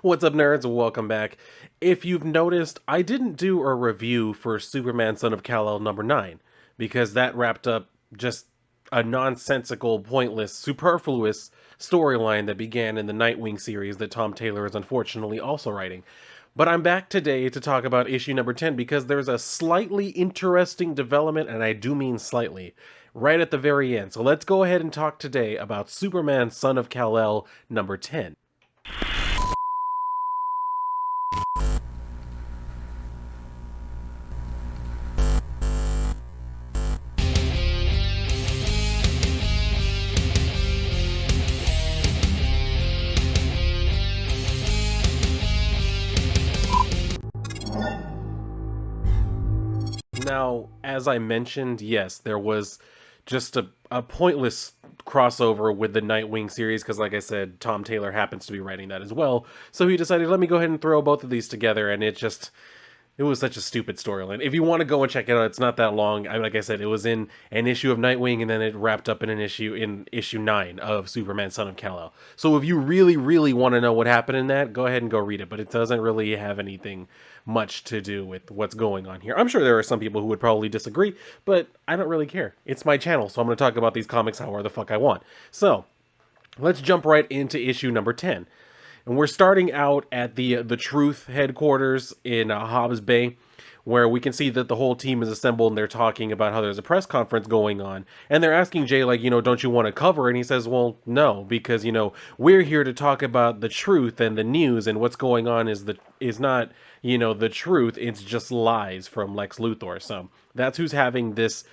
What's up, nerds? Welcome back. If you've noticed, I didn't do a review for Superman Son of Kal-El number 9, because that wrapped up just a nonsensical, pointless, superfluous storyline that began in the Nightwing series that Tom Taylor is unfortunately also writing. But I'm back today to talk about issue number 10 because there's a slightly interesting development, and I do mean slightly, right at the very end. So let's go ahead and talk today about Superman Son of Kal-El number 10. Now, as I mentioned, yes, there was just a pointless crossover with the Nightwing series because, like I said, Tom Taylor happens to be writing that as well. So he decided, let me go ahead and throw both of these together, and it was such a stupid storyline. If you want to go and check it out, it's not that long. Like I said, it was in an issue of Nightwing, and then it wrapped up in issue 9 of Superman Son of Kal-El. So if you really, really want to know what happened in that, go ahead and go read it. But it doesn't really have anything much to do with what's going on here. I'm sure there are some people who would probably disagree, but I don't really care. It's my channel, so I'm going to talk about these comics however the fuck I want. So let's jump right into issue number 10. And we're starting out at the Truth headquarters in Hobbs Bay, where we can see that the whole team is assembled and they're talking about how there's a press conference going on. And they're asking Jay, like, don't you want to cover? And he says, well, no, because, we're here to talk about the truth and the news, and what's going on is not, the truth. It's just lies from Lex Luthor. So that's who's having this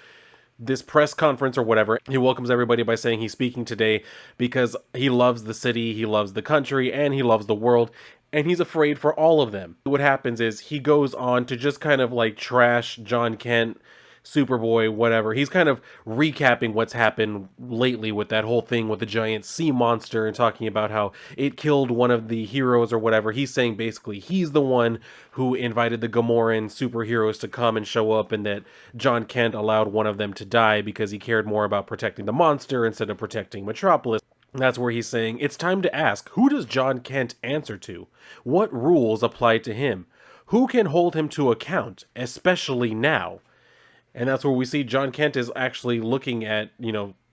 press conference or whatever. He welcomes everybody by saying he's speaking today because he loves the city, he loves the country, and he loves the world, and he's afraid for all of them. What happens is he goes on to just kind of like trash John Kent, Superboy, whatever. He's kind of recapping what's happened lately with that whole thing with the giant sea monster and talking about how it killed one of the heroes or whatever. He's saying basically he's the one who invited the Gamoran superheroes to come and show up, and that John Kent allowed one of them to die because he cared more about protecting the monster instead of protecting Metropolis. That's where he's saying, it's time to ask, who does John Kent answer to? What rules apply to him? Who can hold him to account, especially now? And that's where we see John Kent is actually looking at,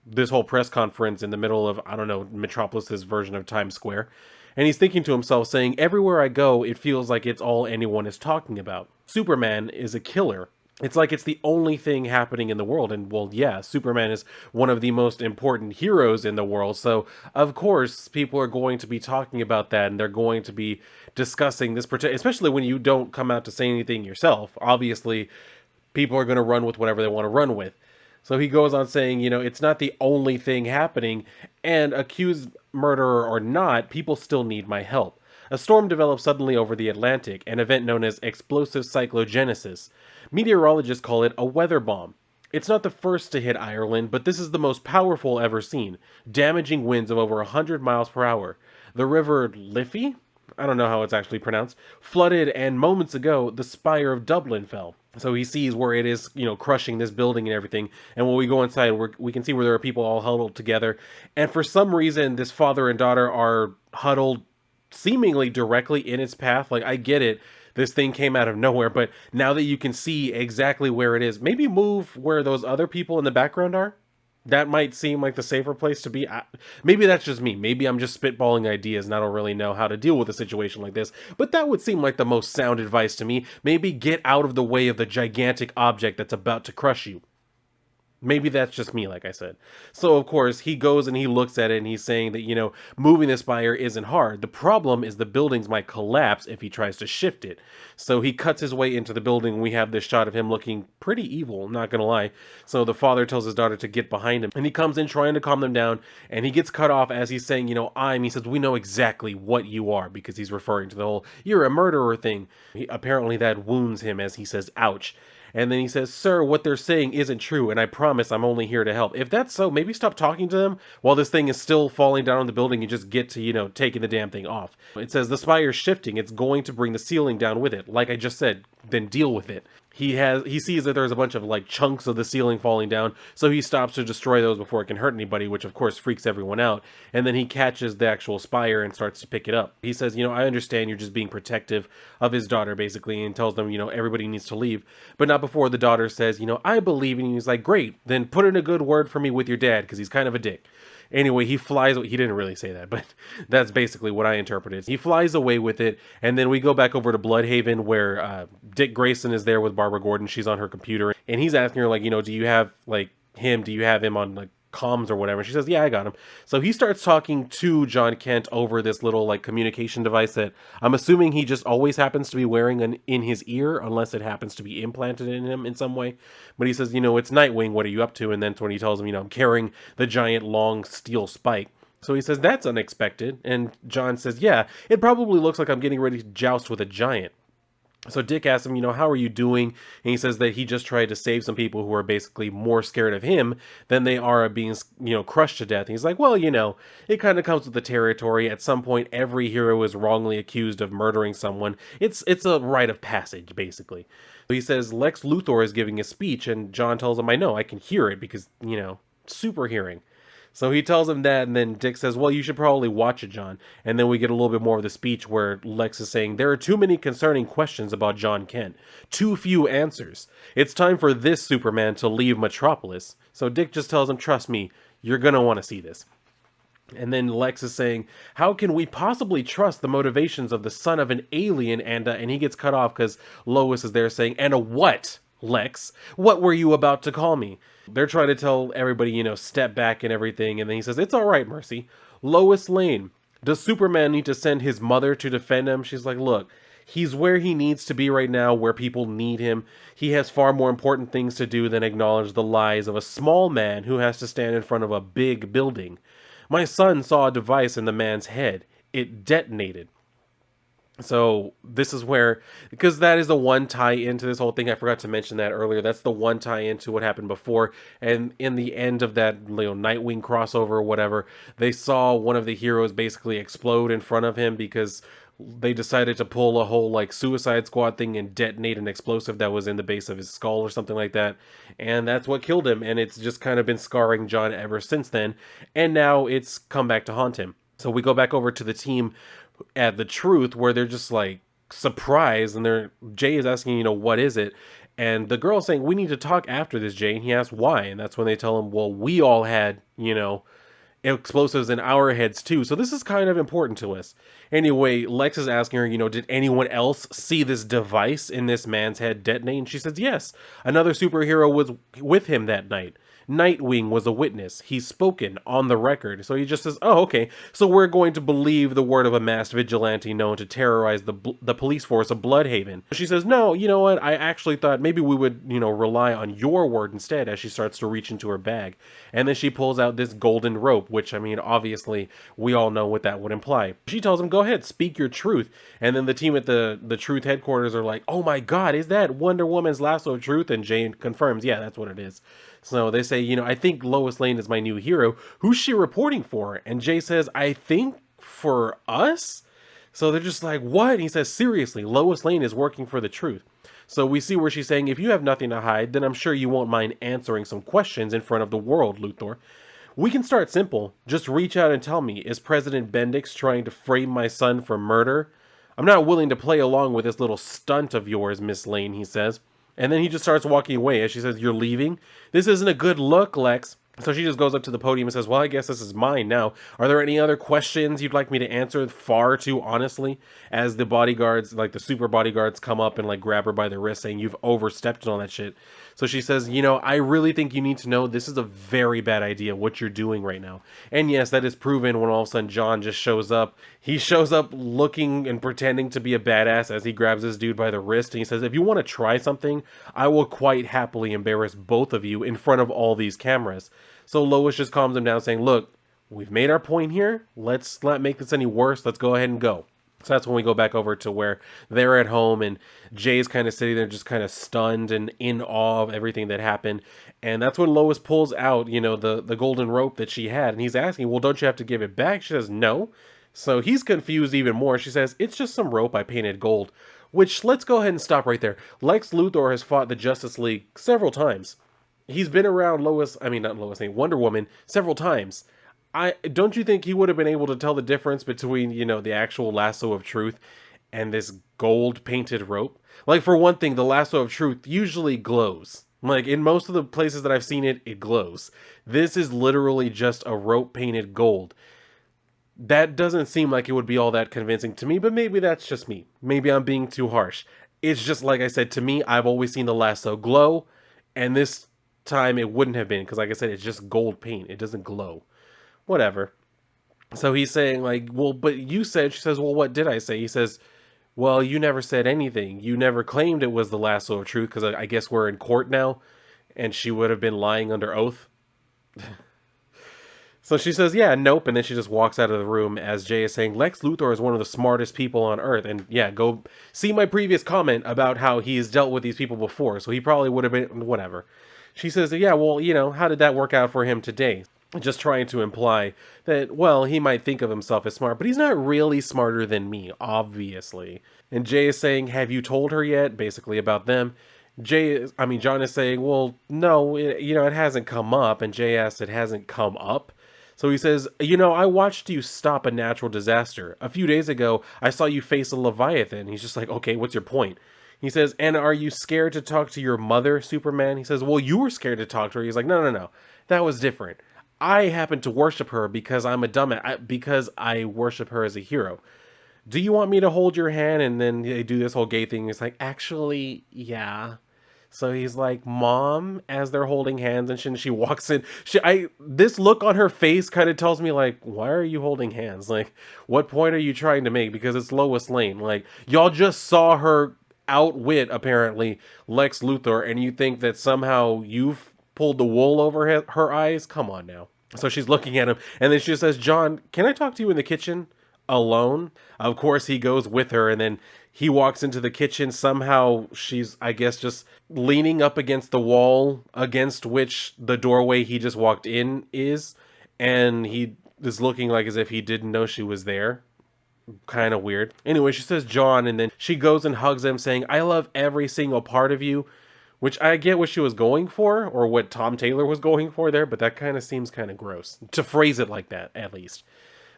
this whole press conference in the middle of, I don't know, Metropolis's version of Times Square. And he's thinking to himself, saying, everywhere I go, it feels like it's all anyone is talking about. Superman is a killer. It's like it's the only thing happening in the world. And, well, yeah, Superman is one of the most important heroes in the world. So, of course, people are going to be talking about that, and they're going to be discussing this, especially when you don't come out to say anything yourself. Obviously, people are going to run with whatever they want to run with. So he goes on saying, it's not the only thing happening, and accused murderer or not, people still need my help. A storm develops suddenly over the Atlantic, an event known as explosive cyclogenesis. Meteorologists call it a weather bomb. It's not the first to hit Ireland, but this is the most powerful ever seen, damaging winds of over 100 miles per hour. The river Liffey, I don't know how it's actually pronounced, flooded, and moments ago, the spire of Dublin fell. So he sees where it is, crushing this building and everything. And when we go inside, we can see where there are people all huddled together. And for some reason, this father and daughter are huddled seemingly directly in its path. Like, I get it. This thing came out of nowhere. But now that you can see exactly where it is, maybe move where those other people in the background are. That might seem like the safer place to be. Maybe that's just me. Maybe I'm just spitballing ideas and I don't really know how to deal with a situation like this. But that would seem like the most sound advice to me. Maybe get out of the way of the gigantic object that's about to crush you. Maybe that's just me, like I said. So, of course, he goes and he looks at it and he's saying that, moving the spire isn't hard. The problem is the buildings might collapse if he tries to shift it. So he cuts his way into the building and we have this shot of him looking pretty evil, not gonna lie. So the father tells his daughter to get behind him and he comes in trying to calm them down, and he gets cut off as he's saying, he says, we know exactly what you are, because he's referring to the whole, you're a murderer thing. Apparently that wounds him as he says, ouch. And then he says, sir, what they're saying isn't true, and I promise I'm only here to help. If that's so, maybe stop talking to them while this thing is still falling down on the building and just get to, taking the damn thing off. It says, the spire's shifting. It's going to bring the ceiling down with it. Like I just said, then deal with it. he sees that there's a bunch of like chunks of the ceiling falling down, so he stops to destroy those before it can hurt anybody, which of course freaks everyone out. And then he catches the actual spire and starts to pick it up. He says, I understand you're just being protective of his daughter, basically, and tells them, everybody needs to leave, but not before the daughter says, I believe in you. He's like, great, then put in a good word for me with your dad, because he's kind of a dick. Anyway, he flies. He didn't really say that, but that's basically what I interpreted. He flies away with it, and then we go back over to Bloodhaven, where Dick Grayson is there with Barbara Gordon. She's on her computer, and he's asking her, like, do you have, like, him? Do you have him on, like, comms or whatever? She says, yeah, I got him. So he starts talking to John Kent over this little, like, communication device that I'm assuming he just always happens to be wearing in his ear, unless it happens to be implanted in him in some way. But he says, it's Nightwing, what are you up to? And then when he tells him, I'm carrying the giant long steel spike. So he says, that's unexpected. And John says, yeah, it probably looks like I'm getting ready to joust with a giant. So Dick asks him, how are you doing? And he says that he just tried to save some people who are basically more scared of him than they are of being, crushed to death. And he's like, well, it kind of comes with the territory. At some point, every hero is wrongly accused of murdering someone. It's a rite of passage, basically. So he says Lex Luthor is giving a speech, and John tells him, I know, I can hear it because, super hearing. So he tells him that, and then Dick says, well, you should probably watch it, John. And then we get a little bit more of the speech where Lex is saying, there are too many concerning questions about John Kent. Too few answers. It's time for this Superman to leave Metropolis. So Dick just tells him, trust me, you're going to want to see this. And then Lex is saying, how can we possibly trust the motivations of the son of an alien? And he gets cut off because Lois is there saying, and a what, Lex? What were you about to call me? They're trying to tell everybody, step back and everything. And then he says, it's all right, Mercy. Lois Lane, does Superman need to send his mother to defend him? She's like, look, he's where he needs to be right now, where people need him. He has far more important things to do than acknowledge the lies of a small man who has to stand in front of a big building. My son saw a device in the man's head. It detonated. So this is where, because that is the one tie into this whole thing. I forgot to mention that earlier. That's the one tie into what happened before. And in the end of that, Nightwing crossover or whatever, they saw one of the heroes basically explode in front of him because they decided to pull a whole like Suicide Squad thing and detonate an explosive that was in the base of his skull or something like that. And that's what killed him. And it's just kind of been scarring John ever since then. And now it's come back to haunt him. So we go back over to the team at the Truth, where they're just like surprised, and Jay is asking, what is it? And the girl's saying, we need to talk after this, Jay. And he asks why, and that's when they tell him, well, we all had, explosives in our heads too. So this is kind of important to us. Anyway, Lex is asking her, did anyone else see this device in this man's head detonate? And she says, yes, another superhero was with him that night. Nightwing was a witness. He's spoken on the record. So he just says, oh, okay, so we're going to believe the word of a masked vigilante known to terrorize the police force of Bloodhaven. She says, no, you know what? I actually thought maybe we would, rely on your word instead, as she starts to reach into her bag. And then she pulls out this golden rope, which, obviously, we all know what that would imply. She tells him, go ahead, speak your truth. And then the team at the Truth headquarters are like, oh my God, is that Wonder Woman's lasso of truth? And Jane confirms, yeah, that's what it is. So they say, I think Lois Lane is my new hero. Who's she reporting for? And Jay says, I think for us? So they're just like, what? And he says, seriously, Lois Lane is working for the Truth. So we see where she's saying, if you have nothing to hide, then I'm sure you won't mind answering some questions in front of the world, Luthor. We can start simple. Just reach out and tell me, is President Bendix trying to frame my son for murder? I'm not willing to play along with this little stunt of yours, Miss Lane, he says. And then he just starts walking away as she says, you're leaving? This isn't a good look, Lex. So she just goes up to the podium and says, well, I guess this is mine now. Are there any other questions you'd like me to answer far too honestly? As the bodyguards, like the super bodyguards, come up and like grab her by the wrist saying, you've overstepped and all that shit. So she says, I really think you need to know this is a very bad idea, what you're doing right now. And yes, that is proven when all of a sudden John just shows up. He shows up looking and pretending to be a badass as he grabs this dude by the wrist. And he says, if you want to try something, I will quite happily embarrass both of you in front of all these cameras. So Lois just calms him down saying, look, we've made our point here. Let's not make this any worse. Let's go ahead and go. So that's when we go back over to where they're at home and Jay's kind of sitting there just kind of stunned and in awe of everything that happened. And that's when Lois pulls out, the golden rope that she had. And he's asking, well, don't you have to give it back? She says, no. So he's confused even more. She says, it's just some rope I painted gold. Which, let's go ahead and stop right there. Lex Luthor has fought the Justice League several times. He's been around not Lois Lane, Wonder Woman several times. I don't you think he would have been able to tell the difference between, the actual lasso of truth and this gold painted rope? Like, for one thing, the lasso of truth usually glows. Like, in most of the places that I've seen it, it glows. This is literally just a rope painted gold. That doesn't seem like it would be all that convincing to me, but maybe that's just me. Maybe I'm being too harsh. It's just like I said, to me, I've always seen the lasso glow, and this time it wouldn't have been, because like I said, it's just gold paint. It doesn't glow. Whatever. So he's saying, like, well, but you said, she says, well, what did I say? He says, well, you never said anything. You never claimed it was the lasso of truth, because I guess we're in court now, and she would have been lying under oath. So she says, yeah, nope, and then she just walks out of the room as Jay is saying, Lex Luthor is one of the smartest people on Earth, and yeah, go see my previous comment about how he's dealt with these people before, so he probably would have been, whatever. She says, yeah, well, how did that work out for him today? Just trying to imply that, well, he might think of himself as smart, but he's not really smarter than me, obviously. And Jay is saying, have you told her yet? Basically about them. John is saying, well, no, it hasn't come up, and Jay asks, it hasn't come up? So he says, I watched you stop a natural disaster. A few days ago, I saw you face a Leviathan. He's just like, okay, what's your point? He says, and are you scared to talk to your mother, Superman? He says, well, you were scared to talk to her. He's like, no. That was different. I happen to worship her because I'm a dumbass, because I worship her as a hero. Do you want me to hold your hand? And then they do this whole gay thing. It's like, actually, yeah. So he's like, Mom, as they're holding hands, and she walks in. This look on her face kind of tells me, like, why are you holding hands? Like, what point are you trying to make? Because it's Lois Lane. Like, y'all just saw her outwit, apparently, Lex Luthor, and you think that somehow you've pulled the wool over her eyes? Come on now. So she's looking at him, and then she says, John, can I talk to you in the kitchen? Alone? Of course, he goes with her, and then he walks into the kitchen. Somehow she's, I guess, just leaning up against the wall against which the doorway he just walked in is, and he is looking like as if he didn't know she was there. Kind of weird. Anyway, she says John, and then she goes and hugs him, saying, I love every single part of you, which I get what she was going for, or what Tom Taylor was going for there, but that kind of seems kind of gross to phrase it like that, at least.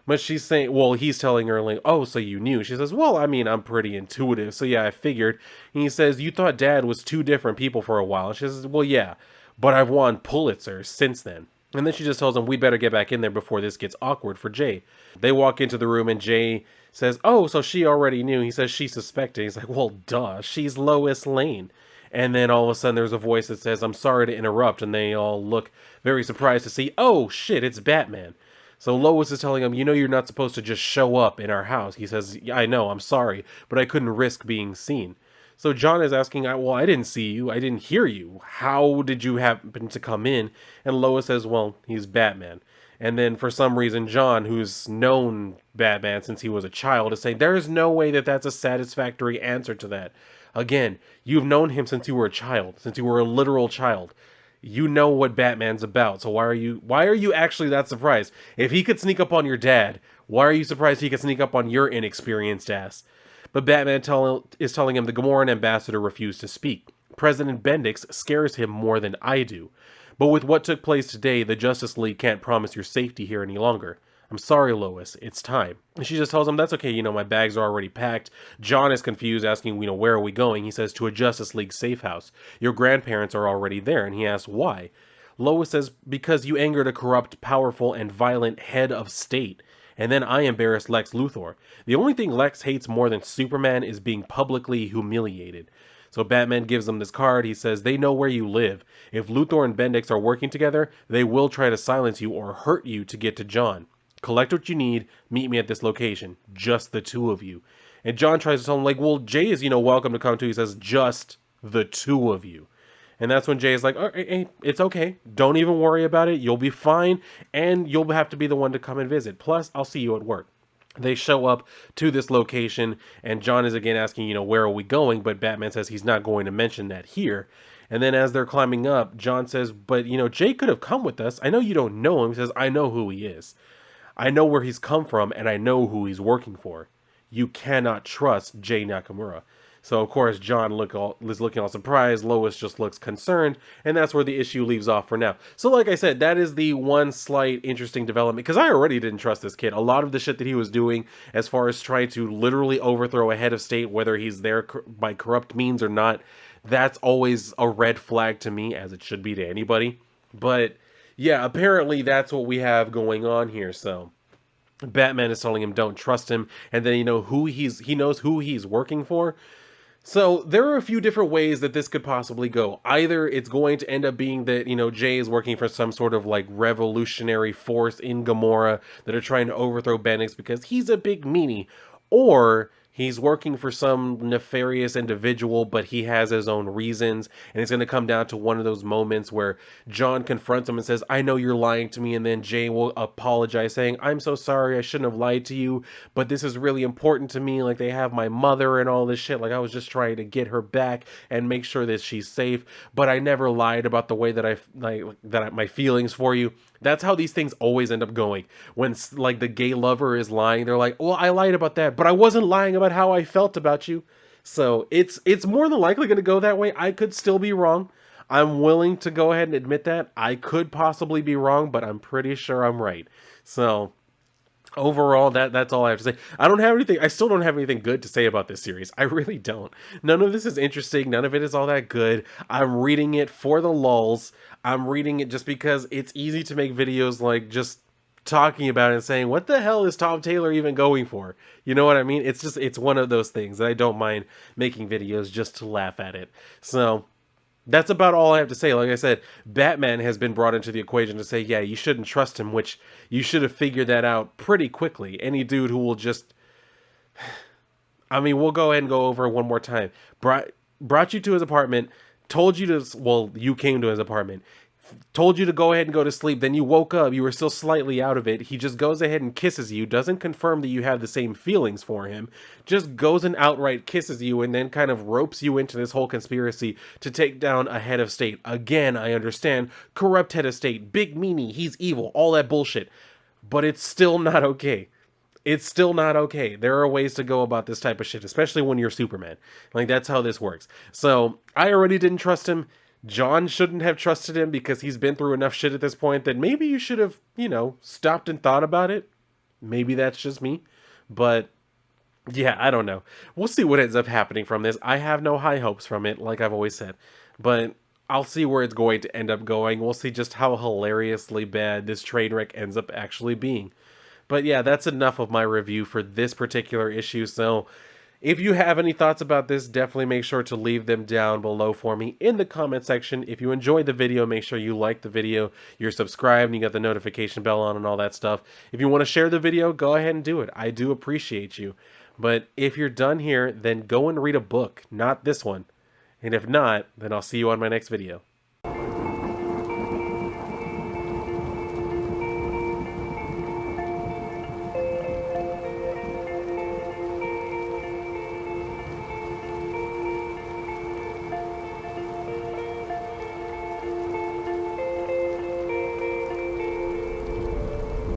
But she's saying, well, he's telling her, like, oh, so you knew. She says, well, I'm pretty intuitive, so yeah, I figured. And he says, you thought Dad was two different people for a while. And she says, well, yeah, but I've won Pulitzers since then. And then she just tells him, we better get back in there before this gets awkward for Jay. They walk into the room, and Jay says, oh, so she already knew. He says, she suspected. He's like, well, duh, she's Lois Lane. And then all of a sudden there's a voice that says, I'm sorry to interrupt. And they all look very surprised to see, oh, shit, it's Batman. So Lois is telling him, you're not supposed to just show up in our house. He says, yeah, I know, I'm sorry, but I couldn't risk being seen. So John is asking, well, I didn't see you. I didn't hear you. How did you happen to come in? And Lois says, well, he's Batman. And then for some reason, John, who's known Batman since he was a child, is saying, there is no way that that's a satisfactory answer to that. Again, you've known him since you were a child, since you were a literal child. You know what Batman's about, so why are you actually that surprised? If he could sneak up on your dad, why are you surprised he could sneak up on your inexperienced ass? But Batman is telling him the Gamoran ambassador refused to speak. President Bendix scares him more than I do. But with what took place today, the Justice League can't promise your safety here any longer. I'm sorry, Lois. It's time. And she just tells him, that's okay, my bags are already packed. John is confused, asking, where are we going? He says, to a Justice League safe house. Your grandparents are already there. And he asks, why? Lois says, because you angered a corrupt, powerful, and violent head of state. And then I embarrassed Lex Luthor. The only thing Lex hates more than Superman is being publicly humiliated. So Batman gives them this card. He says, they know where you live. If Luthor and Bendix are working together, they will try to silence you or hurt you to get to John. Collect what you need, meet me at this location. Just the two of you. And John tries to tell him, like, well, Jay is, welcome to come too. He says, just the two of you. And that's when Jay is like, oh, hey, it's okay. Don't even worry about it. You'll be fine. And you'll have to be the one to come and visit. Plus, I'll see you at work. They show up to this location, and John is again asking, where are we going? But Batman says he's not going to mention that here. And then as they're climbing up, John says, but, Jay could have come with us. I know you don't know him. He says, I know who he is. I know where he's come from and I know who he's working for. You cannot trust Jay Nakamura. So of course John is looking all surprised. Lois just looks concerned, and that's where the issue leaves off for now. So like I said, that is the one slight interesting development, because I already didn't trust this kid. A lot of the shit that he was doing, as far as trying to literally overthrow a head of state, whether he's there by corrupt means or not, that's always a red flag to me, as it should be to anybody. But yeah, apparently that's what we have going on here. So Batman is telling him don't trust him, and then he knows who he's working for. So there are a few different ways that this could possibly go. Either it's going to end up being that, Jay is working for some sort of like revolutionary force in Gamora that are trying to overthrow Bendix because he's a big meanie. Or he's working for some nefarious individual, but he has his own reasons. And it's going to come down to one of those moments where John confronts him and says, I know you're lying to me. And then Jay will apologize saying, I'm so sorry. I shouldn't have lied to you. But this is really important to me. Like, they have my mother and all this shit. Like, I was just trying to get her back and make sure that she's safe. But I never lied about the way that my feelings for you. That's how these things always end up going. When like the gay lover is lying, they're like, well, I lied about that, but I wasn't lying about how I felt about you. So it's more than likely going to go that way. I could still be wrong. I'm willing to go ahead and admit that. I could possibly be wrong, but I'm pretty sure I'm right. So overall, that's all I have to say. I still don't have anything good to say about this series. I really don't. None of this is interesting. None of it is all that good. I'm reading it for the lulz. I'm reading it just because it's easy to make videos like just talking about it and saying, what the hell is Tom Taylor even going for? You know what I mean? It's one of those things that I don't mind making videos just to laugh at it. So that's about all I have to say. Like I said, Batman has been brought into the equation to say, yeah, you shouldn't trust him, which you should have figured that out pretty quickly. Any dude who will just... I mean, we'll go ahead and go over it one more time. Brought you to his apartment, told you to... Well, you came to his apartment. Told you to go ahead and go to sleep. Then you woke up. You were still slightly out of it. He just goes ahead and kisses you. Doesn't confirm that you have the same feelings for him. Just goes and outright kisses you and then kind of ropes you into this whole conspiracy to take down a head of state. Again, I understand. Corrupt head of state. Big meanie. He's evil. All that bullshit. But it's still not okay. It's still not okay. There are ways to go about this type of shit, especially when you're Superman. Like, that's how this works. So, I already didn't trust him. John shouldn't have trusted him because he's been through enough shit at this point that maybe you should have, stopped and thought about it. Maybe that's just me. But, yeah, I don't know. We'll see what ends up happening from this. I have no high hopes from it, like I've always said. But I'll see where it's going to end up going. We'll see just how hilariously bad this train wreck ends up actually being. But yeah, that's enough of my review for this particular issue. So if you have any thoughts about this, definitely make sure to leave them down below for me in the comment section. If you enjoyed the video, make sure you like the video, you're subscribed, and you got the notification bell on and all that stuff. If you want to share the video, go ahead and do it. I do appreciate you. But if you're done here, then go and read a book, not this one. And if not, then I'll see you on my next video.